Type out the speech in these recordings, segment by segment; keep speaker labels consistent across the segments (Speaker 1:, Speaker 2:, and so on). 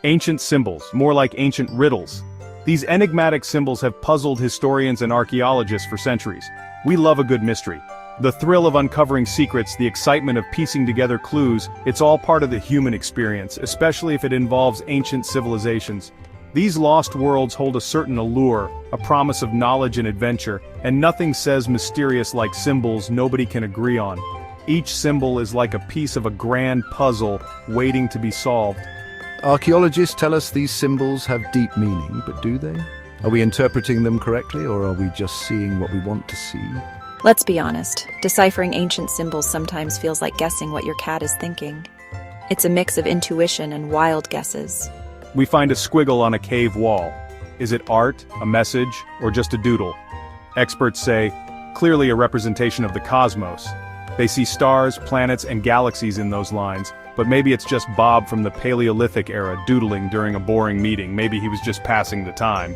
Speaker 1: Ancient symbols, more like ancient riddles. These enigmatic symbols have puzzled historians and archaeologists for centuries. We love a good mystery. The thrill of uncovering secrets, the excitement of piecing together clues, it's all part of the human experience, especially if it involves ancient civilizations. These lost worlds hold a certain allure, a promise of knowledge and adventure, and nothing says mysterious like symbols nobody can agree on. Each symbol is like a piece of a grand puzzle waiting to be solved.
Speaker 2: Archaeologists tell us these symbols have deep meaning, but do they? Are we interpreting them correctly, or are we just seeing what we want to see?
Speaker 3: Let's be honest, deciphering ancient symbols sometimes feels like guessing what your cat is thinking. It's a mix of intuition and wild guesses.
Speaker 1: We find a squiggle on a cave wall. Is it art, a message, or just a doodle? Experts say, clearly a representation of the cosmos. They see stars, planets, and galaxies in those lines, but maybe it's just Bob from the Paleolithic era doodling during a boring meeting. Maybe he was just passing the time.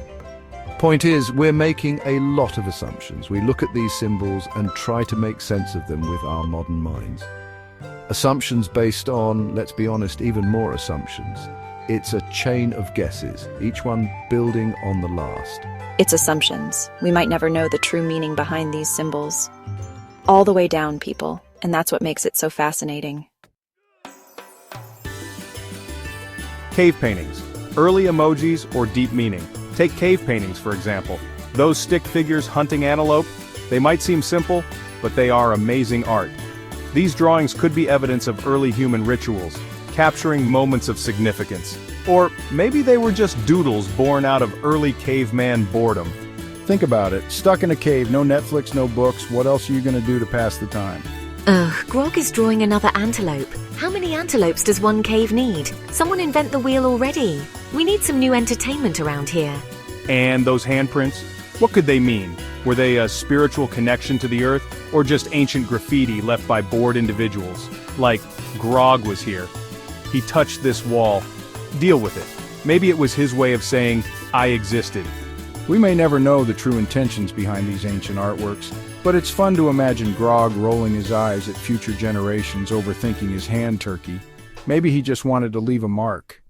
Speaker 2: Point is, we're making a lot of assumptions. We look at these symbols and try to make sense of them with our modern minds. Assumptions based on, let's be honest, even more assumptions. It's a chain of guesses, each one building on the last.
Speaker 3: It's assumptions. We might never know the true meaning behind these symbols. All the way down, people, and that's what makes it so fascinating.
Speaker 1: Cave paintings. Early emojis or deep meaning. Take cave paintings, for example. Those stick figures hunting antelope, they might seem simple, but they are amazing art. These drawings could be evidence of early human rituals, capturing moments of significance. Or maybe they were just doodles born out of early caveman boredom.
Speaker 4: Think about it. Stuck in a cave, no Netflix, no books. What else are you gonna do to pass the time?
Speaker 5: Ugh, Grog is drawing another antelope. How many antelopes does one cave need? Someone invent the wheel already. We need some new entertainment around here.
Speaker 1: And those handprints? What could they mean? Were they a spiritual connection to the earth, or just ancient graffiti left by bored individuals? Like, Grog was here. He touched this wall. Deal with it. Maybe it was his way of saying, I existed.
Speaker 4: We may never know the true intentions behind these ancient artworks, but it's fun to imagine Grog rolling his eyes at future generations overthinking his hand turkey. Maybe he just wanted to leave a mark.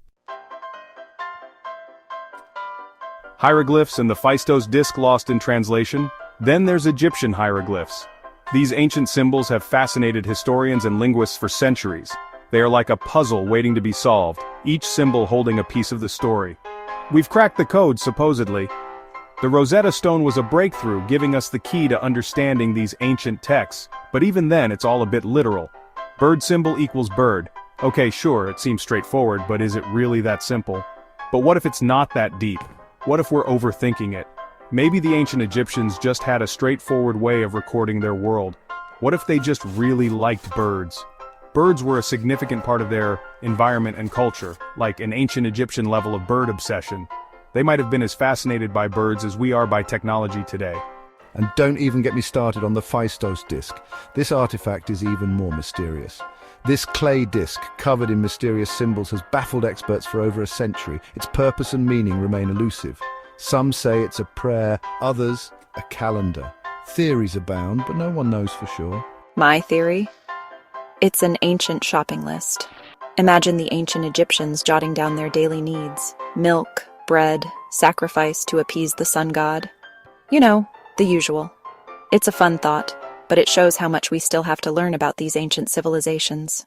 Speaker 1: Hieroglyphs and the Phaistos Disc lost in translation. Then there's Egyptian hieroglyphs. These ancient symbols have fascinated historians and linguists for centuries. They are like a puzzle waiting to be solved, each symbol holding a piece of the story. We've cracked the code, supposedly. The Rosetta Stone was a breakthrough, giving us the key to understanding these ancient texts, but even then it's all a bit literal. Bird symbol equals bird. Okay, sure, it seems straightforward, but is it really that simple? But what if it's not that deep? What if we're overthinking it? Maybe the ancient Egyptians just had a straightforward way of recording their world. What if they just really liked birds? Birds were a significant part of their environment and culture, like an ancient Egyptian level of bird obsession. They might have been as fascinated by birds as we are by technology today.
Speaker 2: And don't even get me started on the Phaistos Disc. This artifact is even more mysterious. This clay disc, covered in mysterious symbols, has baffled experts for over a century. Its purpose and meaning remain elusive. Some say it's a prayer, others a calendar. Theories abound, but no one knows for sure.
Speaker 3: My theory? It's an ancient shopping list. Imagine the ancient Egyptians jotting down their daily needs. Milk, bread, sacrifice to appease the sun god. You know, the usual. It's a fun thought, but it shows how much we still have to learn about these ancient civilizations.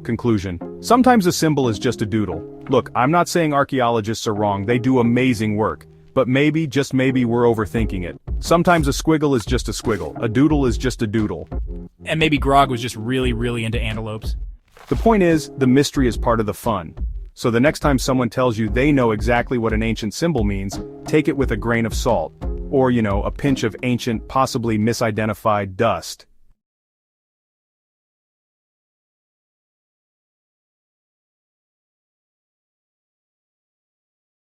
Speaker 1: Conclusion. Sometimes a symbol is just a doodle. Look, I'm not saying archaeologists are wrong, they do amazing work. But maybe, just maybe, we're overthinking it. Sometimes a squiggle is just a squiggle, a doodle is just a doodle.
Speaker 6: And maybe Grog was just really into antelopes.
Speaker 1: The point is, the mystery is part of the fun. So the next time someone tells you they know exactly what an ancient symbol means, take it with a grain of salt. Or, a pinch of ancient, possibly misidentified dust.